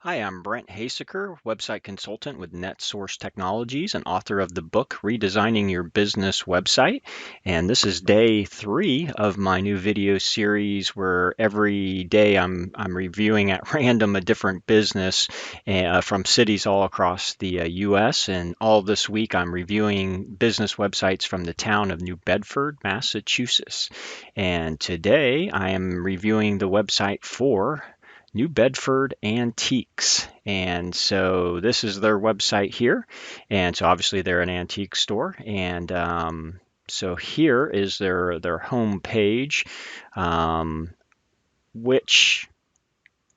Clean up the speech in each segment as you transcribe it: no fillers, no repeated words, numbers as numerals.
Hi, I'm Brent Haseker, website consultant with NetSource Technologies and author of the book Redesigning Your Business Website. And this is day 3 of my new video series where every day I'm reviewing at random a different business from cities all across the US. And all this week I'm reviewing business websites from the town of New Bedford, Massachusetts. And today I am reviewing the website for New Bedford Antiques. And so this is their website here. And so obviously they're an antique store. And so here is their home page, um, which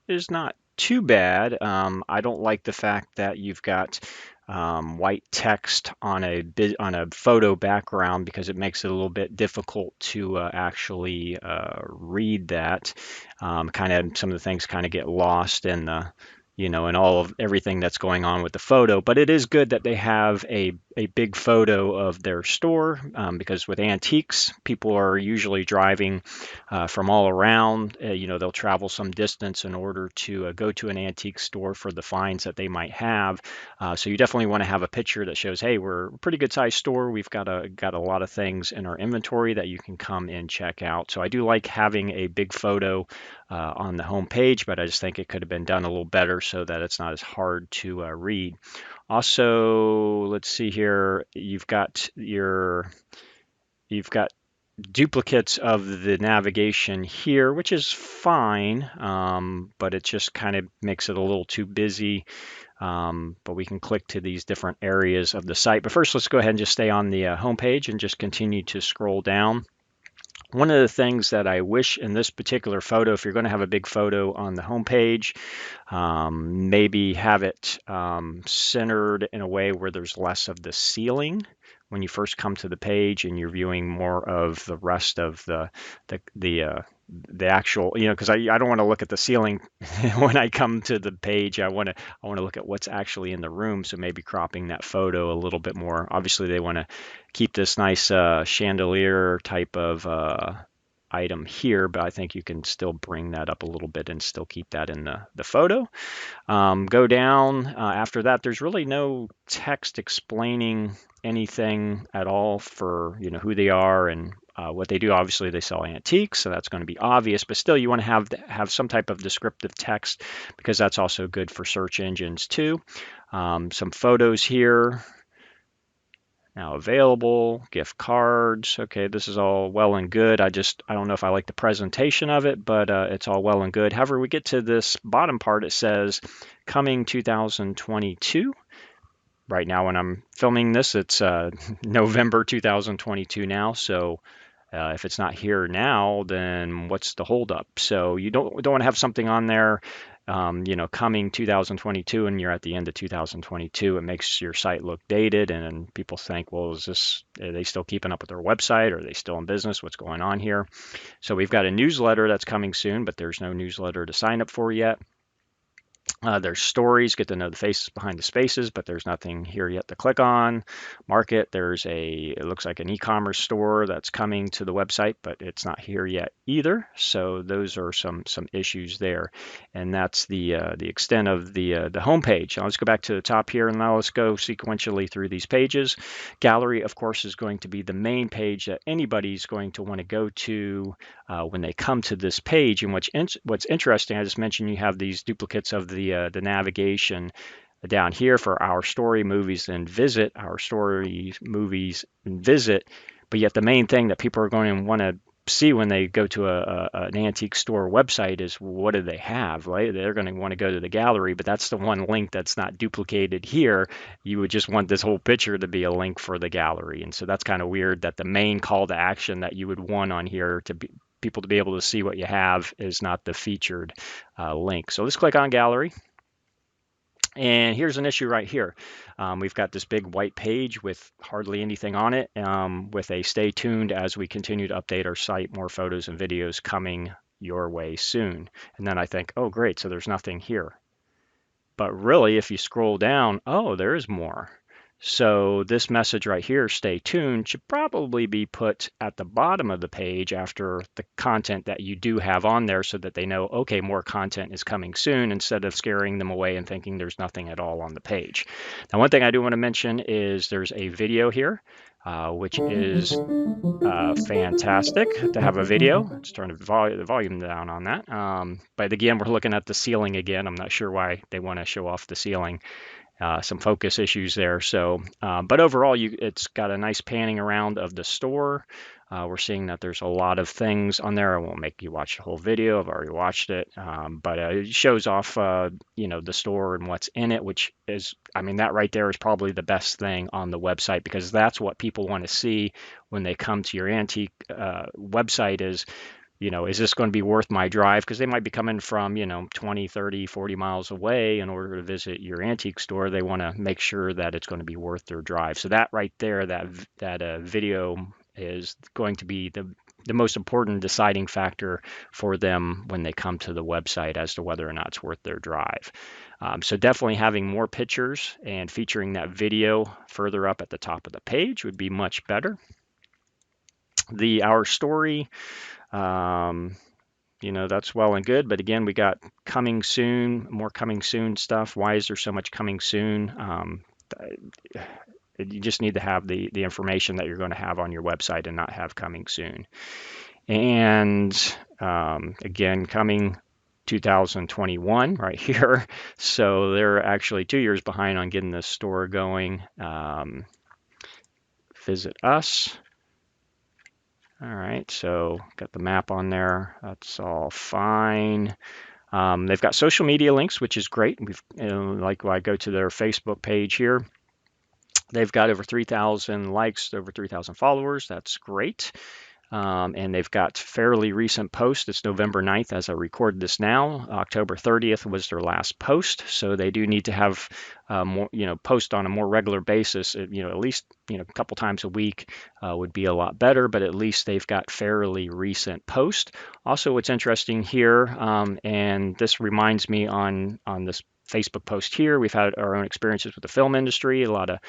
is not too bad. I don't like the fact that you've got white text on a photo background because it makes it a little bit difficult to actually read that. Kind of some of the things kind of get lost in the in all of everything that's going on with the photo. But it is good that they have a big photo of their store because with antiques, people are usually driving from all around. They'll travel some distance in order to go to an antique store for the finds that they might have. So you definitely want to have a picture that shows, hey, we're a pretty good sized store. We've got a lot of things in our inventory that you can come and check out. So I do like having a big photo on the home page, but I just think it could have been done a little better so that it's not as hard to read. Also, let's see here. You've got duplicates of the navigation here, which is fine, but it just kind of makes it a little too busy. But we can click to these different areas of the site. But first, let's go ahead and just stay on the home page and just continue to scroll down. One of the things that I wish in this particular photo, if you're going to have a big photo on the home page, maybe have it centered in a way where there's less of the ceiling when you first come to the page and you're viewing more of the rest of the actual, because I don't want to look at the ceiling when I come to the page. I want to look at what's actually in the room. So maybe cropping that photo a little bit more. Obviously, they want to keep this nice chandelier type of item here, but I think you can still bring that up a little bit and still keep that in the photo. Go down. After that, there's really no text explaining anything at all for who they are and what they do. Obviously, they sell antiques, so that's going to be obvious. But still, you want to have some type of descriptive text because that's also good for search engines too. Some photos here. Now available, gift cards. Okay, this is all well and good. I don't know if I like the presentation of it, but it's all well and good. However, we get to this bottom part, it says coming 2022. Right now when I'm filming this, it's November 2022 now. So if it's not here now, then what's the holdup? So you don't want to have something on there, coming 2022, and you're at the end of 2022. It makes your site look dated, and people think, well, are they still keeping up with their website? Are they still in business? What's going on here? So we've got a newsletter that's coming soon, but there's no newsletter to sign up for yet. There's stories, get to know the faces behind the spaces, but there's nothing here yet to click on. Market, it looks like an e-commerce store that's coming to the website, but it's not here yet either. So those are some issues there, and that's the extent of the homepage. Now let's go back to the top here, and now let's go sequentially through these pages. Gallery, of course, is going to be the main page that anybody's going to want to go to when they come to this page. And what's interesting, I just mentioned you have these duplicates of the navigation down here for our story, movies, and visit. Our story, movies, and visit. But yet the main thing that people are going to want to see when they go to an antique store website is what do they have, right? They're going to want to go to the gallery, but that's the one link that's not duplicated here. You would just want this whole picture to be a link for the gallery. And so that's kind of weird that the main call to action that you would want on here to be people to be able to see what you have is not the featured link. So let's click on gallery. And here's an issue right here. We've got this big white page with hardly anything on it, with a stay tuned as we continue to update our site, more photos and videos coming your way soon. And then I think, oh, great, so there's nothing here. But really, if you scroll down, oh, there is more. So this message right here, stay tuned, should probably be put at the bottom of the page after the content that you do have on there so that they know, okay, more content is coming soon, instead of scaring them away and thinking there's nothing at all on the page. Now, one thing I do want to mention is there's a video here, which is fantastic to have a video. Let's turn the volume down on that. But again, we're looking at the ceiling again. I'm not sure why they want to show off the ceiling. Some focus issues there. So, but overall, it's got a nice panning around of the store. We're seeing that there's a lot of things on there. I won't make you watch the whole video. I've already watched it, but it shows off, the store and what's in it, which is, I mean, that right there is probably the best thing on the website, because that's what people want to see when they come to your antique website is, is this going to be worth my drive? Because they might be coming from, 20, 30, 40 miles away in order to visit your antique store. They want to make sure that it's going to be worth their drive. So that right there, that video is going to be the most important deciding factor for them when they come to the website as to whether or not it's worth their drive. So definitely having more pictures and featuring that video further up at the top of the page would be much better. Our story, that's well and good, but again, we got coming soon, more coming soon stuff. Why is there so much coming soon? You just need to have the information that you're going to have on your website and not have coming soon. And again, coming 2021 right here. So they're actually 2 years behind on getting this store going. Visit us. All right, so got the map on there. That's all fine. They've got social media links, which is great. Like when I go to their Facebook page here, they've got over 3,000 likes, over 3,000 followers. That's great. And they've got fairly recent posts. It's November 9th as I record this now. October 30th was their last post. So they do need to have more, post on a more regular basis. At least, a couple times a week would be a lot better, but at least they've got fairly recent post. Also, what's interesting here, and this reminds me on this Facebook post here, we've had our own experiences with the film industry. A lot of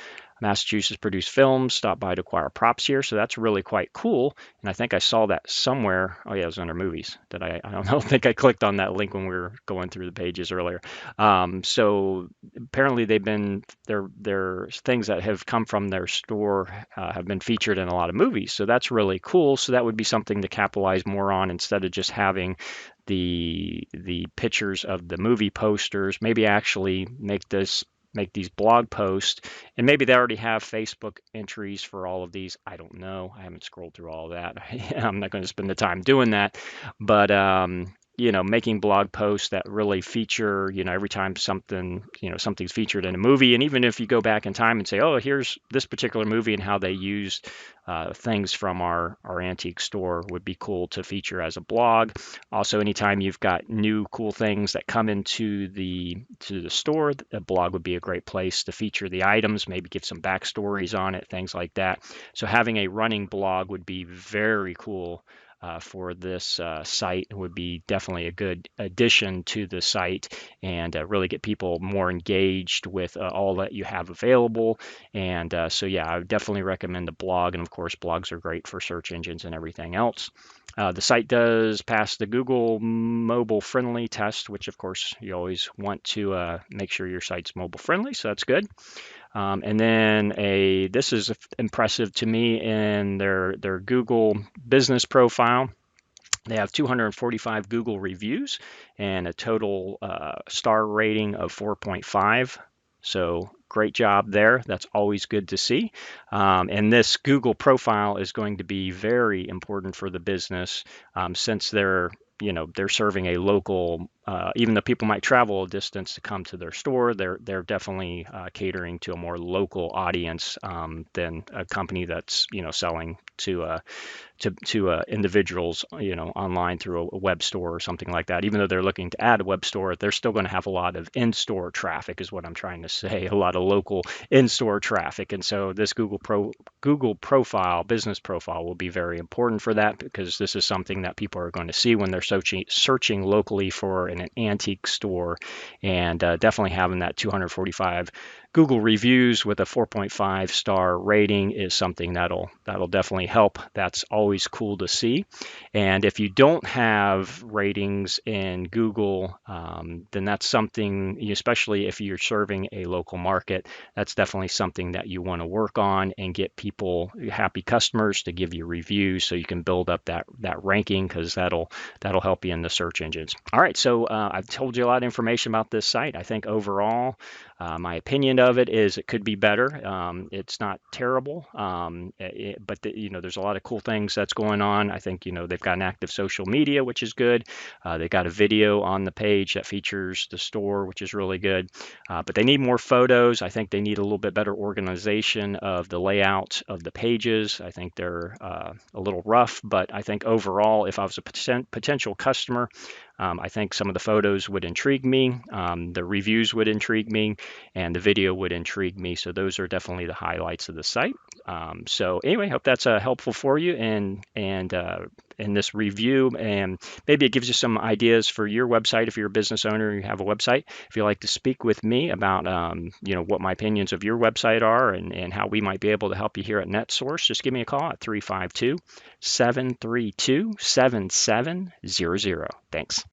Massachusetts produced films stopped by to acquire props here, so that's really quite cool. And I think I saw that somewhere. Oh yeah, it was under movies. That I don't know. I think I clicked on that link when we were going through the pages earlier. So apparently their things that have come from their store have been featured in a lot of movies. So that's really cool. So that would be something to capitalize more on instead of just having the pictures of the movie posters. Maybe actually make these blog posts, and maybe they already have Facebook entries for all of these. I don't know. I haven't scrolled through all of that. I'm not going to spend the time doing that, but making blog posts that really feature, every time something's featured in a movie. And even if you go back in time and say, oh, here's this particular movie and how they used things from our antique store, would be cool to feature as a blog. Also, anytime you've got new cool things that come into the store, a blog would be a great place to feature the items, maybe give some backstories on it, things like that. So having a running blog would be very cool for this site. Would be definitely a good addition to the site, and really get people more engaged with all that you have available. And so yeah, I would definitely recommend the blog. And of course, blogs are great for search engines and everything else. The site does pass the Google mobile friendly test, which of course you always want to make sure your site's mobile friendly, so that's good. And then this is impressive to me in their Google business profile. They have 245 Google reviews and a total star rating of 4.5. So great job there. That's always good to see. And this Google profile is going to be very important for the business, since they're serving a local, even though people might travel a distance to come to their store, they're definitely catering to a more local audience than a company that's selling to individuals, online through a web store or something like that. Even though they're looking to add a web store, they're still going to have a lot of in-store traffic, is what I'm trying to say, a lot of local in-store traffic. And so this Google profile, business profile, will be very important for that, because this is something that people are going to see when they're searching locally for an antique store. And definitely having that 245 Google reviews with a 4.5 star rating is something that'll definitely help. That's always cool to see. And if you don't have ratings in Google, then that's something, especially if you're serving a local market, that's definitely something that you want to work on and get people, happy customers, to give you reviews so you can build up that ranking, because that'll help you in the search engines. All right, so I've told you a lot of information about this site. I think overall, my opinion of it is it could be better. It's not terrible, but there's a lot of cool things that's going on. I think they've got an active social media, which is good. They've got a video on the page that features the store, which is really good. But they need more photos. I think they need a little bit better organization of the layout of the pages. I think they're a little rough, but I think overall, if I was a potential customer, I think some of the photos would intrigue me, the reviews would intrigue me, and the video would intrigue me. So those are definitely the highlights of the site. So anyway, hope that's helpful for you and in this review, and maybe it gives you some ideas for your website if you're a business owner and you have a website. If you'd like to speak with me about what my opinions of your website are and how we might be able to help you here at NetSource, just give me a call at 352-732-7700. Thanks.